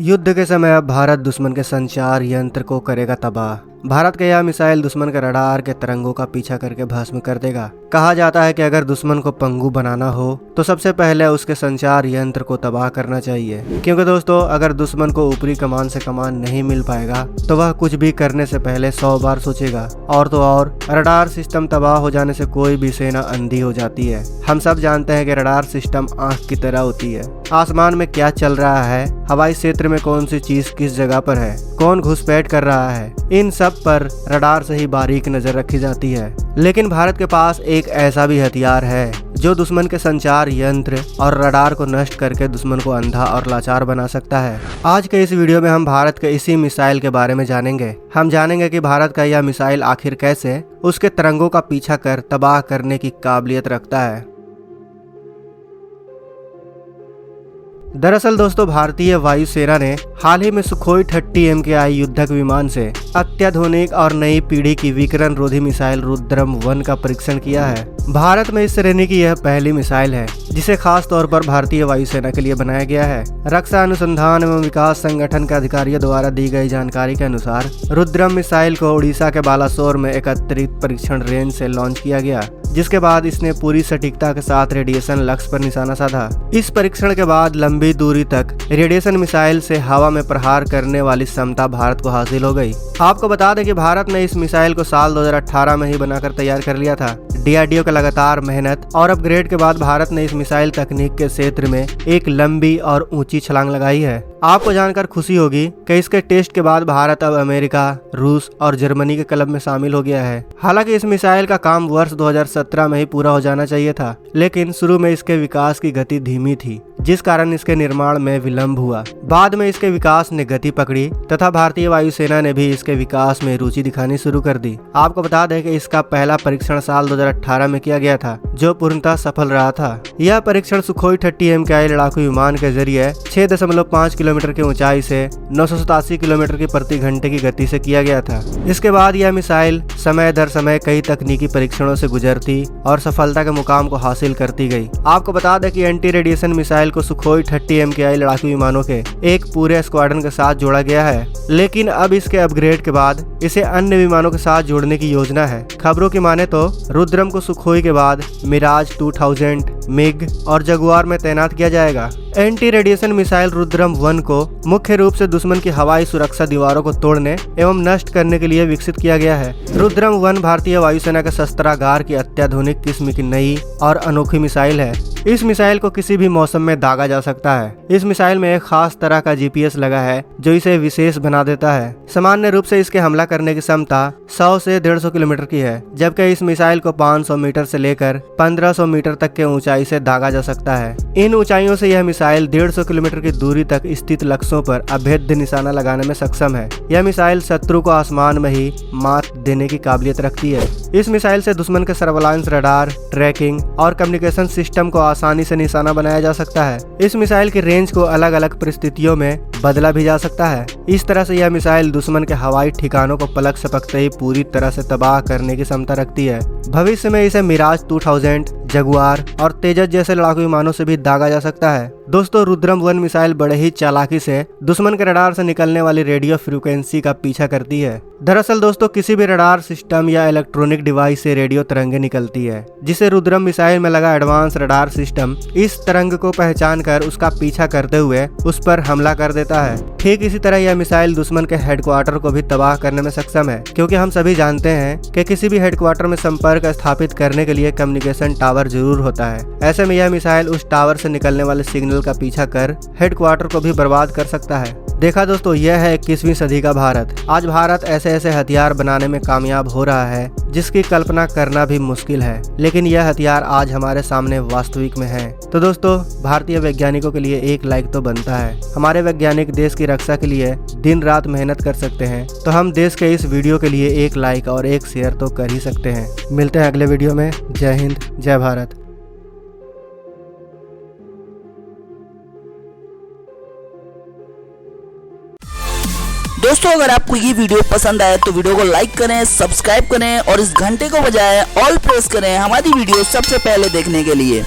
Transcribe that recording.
युद्ध के समय अब भारत दुश्मन के संचार यंत्र को करेगा तबाह। भारत का यह मिसाइल दुश्मन के रडार के तरंगों का पीछा करके भस्म कर देगा। कहा जाता है कि अगर दुश्मन को पंगु बनाना हो तो सबसे पहले उसके संचार यंत्र को तबाह करना चाहिए, क्योंकि दोस्तों अगर दुश्मन को ऊपरी कमान से कमान नहीं मिल पाएगा तो वह कुछ भी करने से पहले 100 बार सोचेगा। और तो और रडार सिस्टम तबाह हो जाने से कोई भी सेना अंधी हो जाती है। हम सब जानते हैं कि रडार सिस्टम आंख की तरह होती है। आसमान में क्या चल रहा है, हवाई क्षेत्र में कौन सी चीज किस जगह पर है, कौन घुसपैठ कर रहा है, इन सब पर रडार से ही बारीक नजर रखी जाती है। लेकिन भारत के पास एक ऐसा भी हथियार है जो दुश्मन के संचार यंत्र और रडार को नष्ट करके दुश्मन को अंधा और लाचार बना सकता है। आज के इस वीडियो में हम भारत के इसी मिसाइल के बारे में जानेंगे। हम जानेंगे कि भारत का यह मिसाइल आखिर कैसे उसके तरंगों का पीछा कर तबाह करने की काबिलियत रखता है। दरअसल दोस्तों भारतीय वायुसेना ने हाल ही में सुखोई 30 MKI युद्धक विमान से अत्याधुनिक और नई पीढ़ी की विकिरण रोधी मिसाइल रुद्रम 1 का परीक्षण किया है। भारत में इस श्रेणी की यह पहली मिसाइल है जिसे खास तौर पर भारतीय वायुसेना के लिए बनाया गया है। रक्षा अनुसंधान एवं विकास संगठन के अधिकारियों द्वारा दी गई जानकारी के अनुसार रुद्रम मिसाइल को उड़ीसा के बालासोर में एक अतिरिक्त परीक्षण रेंज से लॉन्च किया गया, जिसके बाद इसने पूरी सटीकता के साथ रेडिएशन लक्ष्य पर निशाना साधा। इस परीक्षण के बाद लंबी दूरी तक रेडिएशन मिसाइल से हवा में प्रहार करने वाली क्षमता भारत को हासिल हो गई। आपको बता दें कि भारत ने इस मिसाइल को साल 2018 में ही बनाकर तैयार कर लिया था। DRDO की लगातार मेहनत और अपग्रेड के बाद भारत ने इस मिसाइल तकनीक के क्षेत्र में एक लंबी और ऊंची छलांग लगाई है। आपको जानकर खुशी होगी कि इसके टेस्ट के बाद भारत अब अमेरिका, रूस और जर्मनी के क्लब में शामिल हो गया है। हालांकि इस मिसाइल का काम वर्ष 2017 में ही पूरा हो जाना चाहिए था, लेकिन शुरू में इसके विकास की गति धीमी थी, जिस कारण इसके निर्माण में विलंब हुआ। बाद में इसके विकास ने गति पकड़ी तथा भारतीय वायुसेना ने भी इसके विकास में रुचि दिखानी शुरू कर दी। आपको बता दें कि इसका पहला परीक्षण साल 2018 में किया गया था, जो पूर्णतः सफल रहा था। यह परीक्षण सुखोई 30 MKI लड़ाकू विमान के जरिए 6.5 किलोमीटर की ऊंचाई से 987 किलोमीटर की प्रति घंटे की गति से किया गया था। इसके बाद यह मिसाइल समय दर समय कई तकनीकी परीक्षणों से गुजरती और सफलता के मुकाम को हासिल करती गई। आपको बता दें कि एंटी रेडिएशन मिसाइल को सुखोई 30 MKI लड़ाकू विमानों के एक पूरे स्क्वाड्रन के साथ जोड़ा गया है, लेकिन अब इसके अपग्रेड के बाद इसे अन्य विमानों के साथ जोड़ने की योजना है। खबरों की माने तो रुद्रम को सुखोई के बाद मिराज 2000, मिग और जगुआर में तैनात किया जाएगा। एंटी रेडिएशन मिसाइल रुद्रम 1 को मुख्य रूप से दुश्मन की हवाई सुरक्षा दीवारों को तोड़ने एवं नष्ट करने के लिए विकसित किया गया है। रुद्रम 1 भारतीय वायुसेना के शस्त्रागार की अत्याधुनिक किस्म की नई और अनोखी मिसाइल है। इस मिसाइल को किसी भी मौसम में दागा जा सकता है। इस मिसाइल में एक खास तरह का GPS लगा है जो इसे विशेष बना देता है। सामान्य रूप से इसके हमला करने की क्षमता 100 से 150 किलोमीटर की है, जबकि इस मिसाइल को 500 मीटर से लेकर 1500 मीटर तक के ऊंचाई से दागा जा सकता है। इन ऊंचाइयों से यह मिसाइल 150 किलोमीटर की दूरी तक स्थित लक्ष्यों पर अभेद्य निशाना लगाने में सक्षम है। यह मिसाइल शत्रु को आसमान में ही मात देने की काबिलियत रखती है। इस मिसाइल से दुश्मन के सर्वेलांस रडार, ट्रैकिंग और कम्युनिकेशन सिस्टम को आसानी से निशाना बनाया जा सकता है। इस मिसाइल की रेंज को अलग अलग परिस्थितियों में बदला भी जा सकता है। इस तरह से यह मिसाइल दुश्मन के हवाई ठिकानों को पलक झपकते ही पूरी तरह से तबाह करने की क्षमता रखती है। भविष्य में इसे मिराज 2000, जगुआर और तेजस जैसे लड़ाकू विमानों से भी दागा जा सकता है। दोस्तों रुद्रम 1 मिसाइल बड़े ही चालाकी से दुश्मन के रडार से निकलने वाली रेडियो फ्रीक्वेंसी का पीछा करती है। दरअसल दोस्तों किसी भी रडार सिस्टम या इलेक्ट्रॉनिक डिवाइस से रेडियो तरंगे निकलती है, जिसे रुद्रम मिसाइल में लगा एडवांस रडार सिस्टम इस तरंग को पहचान कर उसका पीछा करते हुए उस पर हमला कर देता है। ठीक इसी तरह यह मिसाइल दुश्मन के हेडक्वार्टर को भी तबाह करने में सक्षम है, क्योंकि हम सभी जानते हैं कि किसी भी हेडक्वार्टर में संपर्क स्थापित करने के लिए कम्युनिकेशन टावर जरूर होता है। ऐसे में यह मिसाइल उस टावर से निकलने वाले सिग्नल का पीछा कर हेडक्वार्टर को भी बर्बाद कर सकता है। देखा दोस्तों, यह है 21वीं सदी का भारत। आज भारत ऐसे ऐसे हथियार बनाने में कामयाब हो रहा है जिसकी कल्पना करना भी मुश्किल है, लेकिन यह हथियार आज हमारे सामने वास्तविक में है। तो दोस्तों भारतीय वैज्ञानिकों के लिए एक लाइक तो बनता है। हमारे वैज्ञानिक देश की रक्षा के लिए दिन रात मेहनत कर सकते हैं, तो हम देश के इस वीडियो के लिए एक लाइक और एक शेयर तो कर ही सकते हैं। मिलते हैं अगले वीडियो में। जय हिंद, जय भारत। दोस्तों अगर आपको ये वीडियो पसंद आए तो वीडियो को लाइक करें, सब्सक्राइब करें और इस घंटे को बजाय ऑल प्रेस करें हमारी वीडियो सबसे पहले देखने के लिए।